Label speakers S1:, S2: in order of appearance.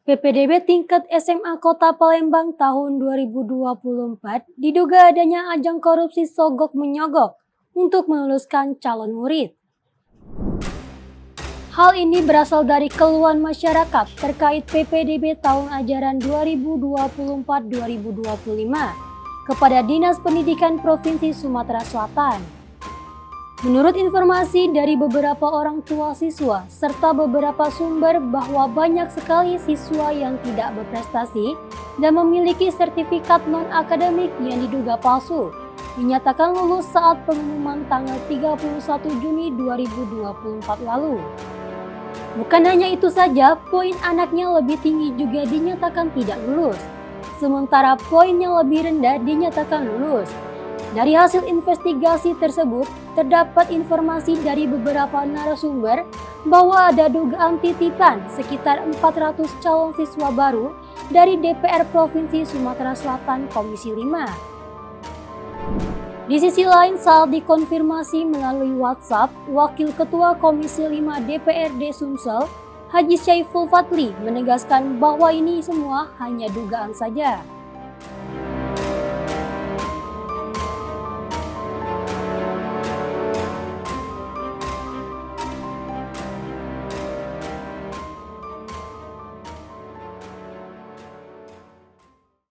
S1: PPDB tingkat SMA Kota Palembang tahun 2024 diduga adanya ajang korupsi sogok-menyogok untuk meluluskan calon murid. Hal ini berasal dari keluhan masyarakat terkait PPDB tahun ajaran 2024-2025 kepada Dinas Pendidikan Provinsi Sumatera Selatan. Menurut informasi dari beberapa orang tua siswa serta beberapa sumber bahwa banyak sekali siswa yang tidak berprestasi dan memiliki sertifikat non-akademik yang diduga palsu, dinyatakan lulus saat pengumuman tanggal 31 Juni 2024 lalu. Bukan hanya itu saja, poin anaknya lebih tinggi juga dinyatakan tidak lulus, sementara poin yang lebih rendah dinyatakan lulus. Dari hasil investigasi tersebut, terdapat informasi dari beberapa narasumber bahwa ada dugaan titipan sekitar 400 calon siswa baru dari DPR Provinsi Sumatera Selatan Komisi 5. Di sisi lain, saat dikonfirmasi melalui WhatsApp, Wakil Ketua Komisi 5 DPRD Sumsel, Haji Syaiful Fadli, menegaskan bahwa ini semua hanya dugaan saja.